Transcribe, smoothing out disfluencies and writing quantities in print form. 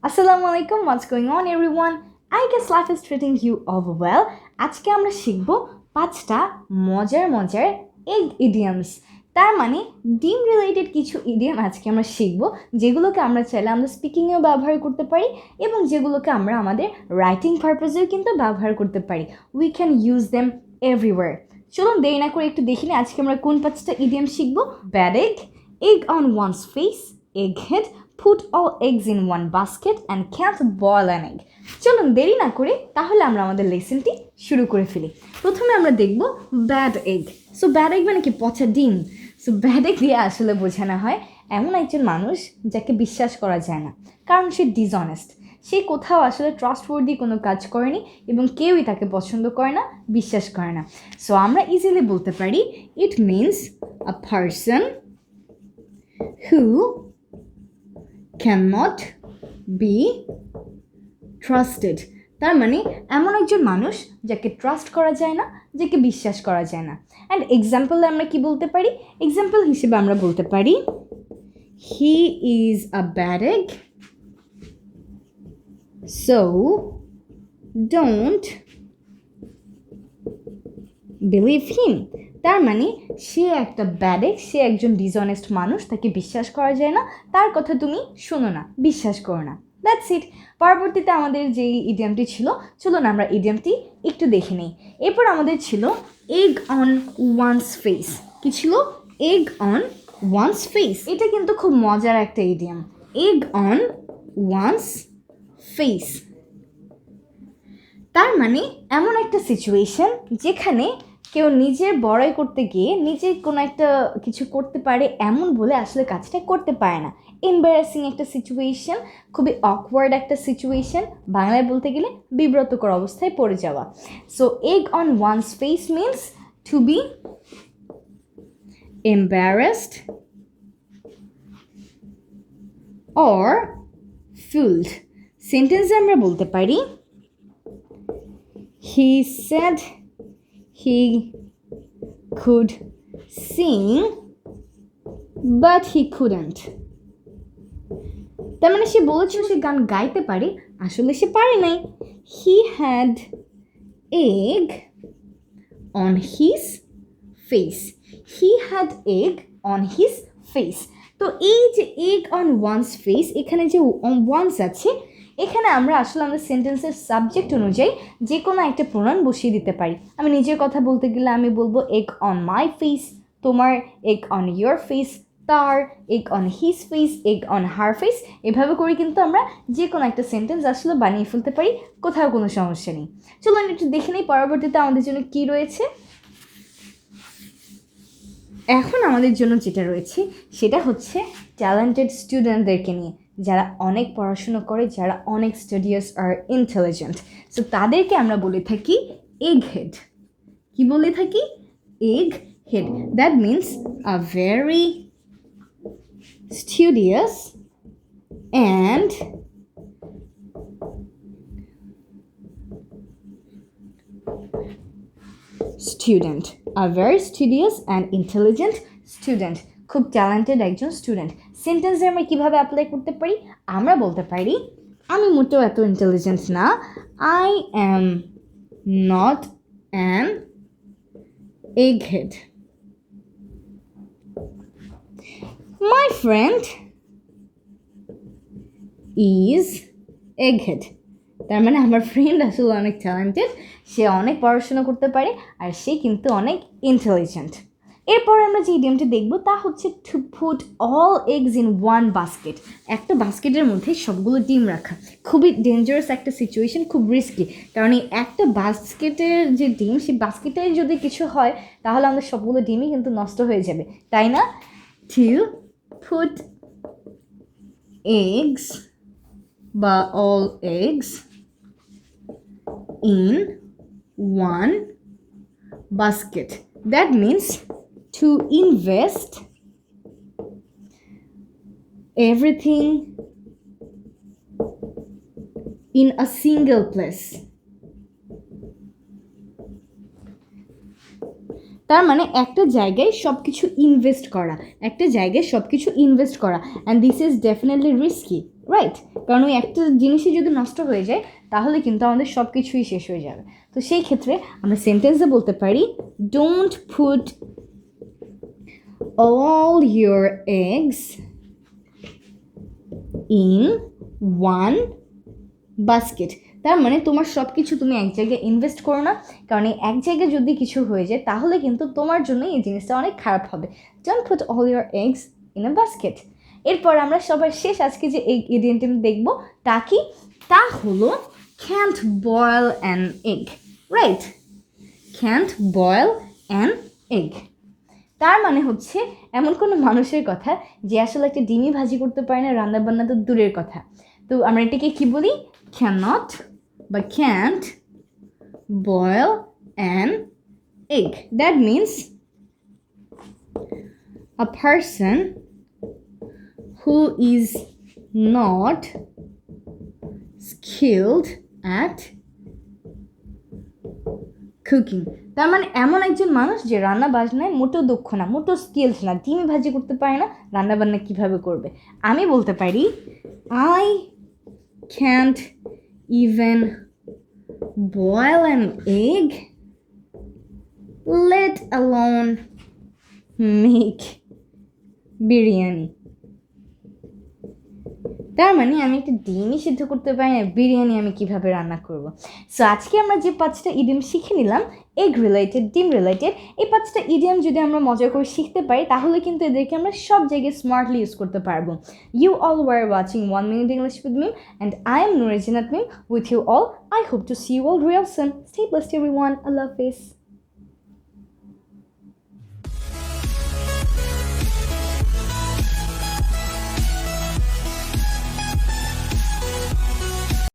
Assalamu alaikum, what's going on everyone? I guess life is treating you over well. আজকে আমরা শিখব 5টা মজার এগ ইডিয়ামস। তার মানে ডিম রিলেটেড কিছু ইডিয়াম আজকে আমরা শিখব, যেগুলোকে আমরা চাইলে আমরা স্পিকিংয়েও ব্যবহার করতে পারি এবং যেগুলোকে আমরা আমাদের রাইটিং পারপাসেও কিন্তু ব্যবহার করতে পারি। We can use them everywhere. চলুন দেরি না করে একটু দেখি না আজকে আমরা কোন 5টা ইডিয়াম শিখব। Bad egg, egg on one's face, egghead, put all eggs in one basket and can't boil an egg. চলুন দেরি না করে তাহলে আমরা আমাদের লেসনটি শুরু করে ফেলি। প্রথমে আমরা দেখব bad egg. So bad egg মানে কি? পচা ডিম। সো ব্যাড এগ দিয়ে আসলে বোঝানো হয় এমন একজন মানুষ যাকে বিশ্বাস করা যায় না, কারণ সে ডিসঅনেস্ট। সে কোথাও আসলে ট্রাস্টওয়ার্দি কোনো কাজ করেনি এবং কেউই তাকে পছন্দ করে না, বিশ্বাস করে না। সো আমরা ইজিলি বলতে পারি it means a person who cannot be trusted। তার মানে এমন একজন মানুষ যাকে ট্রাস্ট করা যায় না, যাকে বিশ্বাস করা যায় না। অ্যান্ড এক্সাম্পলে আমরা কি বলতে পারি? এক্সাম্পল হিসেবে আমরা বলতে পারি he is a bad egg, so don't believe him. তার মানে সে একটা ব্যাড এগ, সে একজন ডিসঅনেস্ট মানুষ, তাকে বিশ্বাস করা যায় না, তার কথা তুমি শোনো না, বিশ্বাস করো না। That's it. পরবর্তীতে আমাদের যেই ইডিয়ামটি ছিল, চলুন আমরা ইডিয়ামটি একটু দেখে নিই। এরপর আমাদের ছিল এগ অন ওয়ান্স ফেস। কি ছিল? Egg on one's face. এটা কিন্তু খুব মজার একটা idiom. Egg on one's face তার মানে এমন একটা সিচুয়েশন যেখানে কেউ নিজের বড়াই করতে গিয়ে নিজে কোনো একটা কিছু করতে পারে এমন বলে আসলে কাজটা করতে পারে না। এম্বারাসিং একটা সিচুয়েশন, খুবই অকওয়ার্ড একটা সিচুয়েশন, বাংলায় বলতে গেলে বিব্রতকর অবস্থায় পড়ে যাওয়া। So egg on one's face means to be embarrassed or fooled. সেন্টেন্সে আমরা বলতে পারি he said he could sing but he couldn't। তার মানে সে বলেছিল সে গান গাইতে পারে, আসলে সে পারে নাই। he had egg on his face, he had egg on his face। তো এই যে egg on one's face, এখানে যে ওয়ান্স আছে, এখানে আমরা আসলে আমাদের সেন্টেন্সের সাবজেক্ট অনুযায়ী যে কোনো একটা প্রোনাউন বসিয়ে দিতে পারি। আমি নিজের কথা বলতে গেলে আমি বলবো এগ অন মাই ফেস, তোমার এগ অন ইয়োর ফেস, তার egg on his face, egg on her face. এভাবে করে কিন্তু আমরা যে কোনো একটা সেন্টেন্স আসলে বানিয়ে ফেলতে পারি, কোথাও কোনো সমস্যা নেই। চলুন একটু দেখে নিই পরবর্তীতে আমাদের জন্য কী রয়েছে। এখন আমাদের জন্য যেটা রয়েছে সেটা হচ্ছে ট্যালেন্টেড স্টুডেন্টদেরকে নিয়ে, যারা অনেক পড়াশুনো করে, যারা অনেক স্টাডিয়াস আর ইন্টেলিজেন্ট। সো তাদেরকে আমরা বলে থাকি এগ হেড। কি বলে থাকি? Egg head. That means a very studious and student, a very studious and intelligent student, খুব ট্যালেন্টেড একজন স্টুডেন্ট। সেন্টেন্সে আমরা কীভাবে অ্যাপ্লাই করতে পারি? আমরা বলতে পারি আমি মোটেও এত ইন্টেলিজেন্ট না, I am not an egghead. My friend is egghead. তার মানে আমার ফ্রেন্ড আসলে অনেক ট্যালেন্টেড, সে অনেক পড়াশোনা করতে পারে আর সে কিন্তু অনেক ইন্টেলিজেন্ট। এরপর আমরা যে ইডিয়ামটি দেখব তা হচ্ছে to put all eggs in one basket. একটা বাস্কেটের মধ্যে সবগুলো ডিম রাখা খুবই ডেঞ্জারাস একটা সিচুয়েশন, খুব রিস্কি। কারণ এই একটা বাস্কেটের যে ডিম, সেই বাস্কেটে যদি কিছু হয় তাহলে আমাদের সবগুলো ডিমই কিন্তু নষ্ট হয়ে যাবে, তাই না? টু পুট এগস বা all eggs in one basket. That means to invest everything in a single place. তার মানে একটা জায়গায় সব কিছু ইনভেস্ট করা, একটা জায়গায় সব কিছু ইনভেস্ট করা, and this is definitely risky, right? কারণ ওই একটা জিনিসই যদি নষ্ট হয়ে যায় তাহলে কিন্তু আমাদের সব কিছুই শেষ হয়ে যাবে। তো সেই ক্ষেত্রে আমরা সেন্টেন্সে বলতে পারি don't put all your eggs in one basket। তার মানে তোমার সব কিছু তুমি এক জায়গায় ইনভেস্ট করো না, কারণ এই এক জায়গায় যদি কিছু হয়ে যায় তাহলে কিন্তু তোমার জন্য এই জিনিসটা অনেক খারাপ হবে। Don't put all your eggs in a basket। এরপর আমরা সবার শেষ আজকে যে এই ইডিয়মটি দেখব তা কি, তা হলো can't boil an egg, right? can't boil an egg তার মানে হচ্ছে এমন কোনো মানুষের কথা যে আসলে একটা ডিমই ভাজি করতে পারে না, রান্না বান্না তো দূরের কথা। তো আমরা এটাকে কি বলি? cannot বা can't boil an egg. That means a person who is not skilled at cooking. তার মানে এমন একজন মানুষ যে রান্না বান্নায় মোটেও দক্ষ না, মোটেও স্কিলস না, ডিম ভাজি করতে পারে না, রান্না বান্না কীভাবে করবে? আমি বলতে পারি I can't even boil an egg, let alone make biryani. তার মানে আমি একটা ডিমই সিদ্ধ করতে পারি না, বিরিয়ানি আমি কিভাবে রান্না করব? সো আজকে আমরা যে 5টা ইডিয়ম শিখে নিলাম এগ রিলেটেড, ডিম রিলেটেড, এই 5টা ইডিয়ম যদি আমরা মজা করে শিখতে পারি তাহলে কিন্তু এদেরকে আমরা সব জায়গায় স্মার্টলি ইউজ করতে পারবো। You all were watching 1 Minute English with Meem and I am Noore Jannat Meem with you all. I hope to see you all real soon. Stay blessed everyone. Allah Hafiz.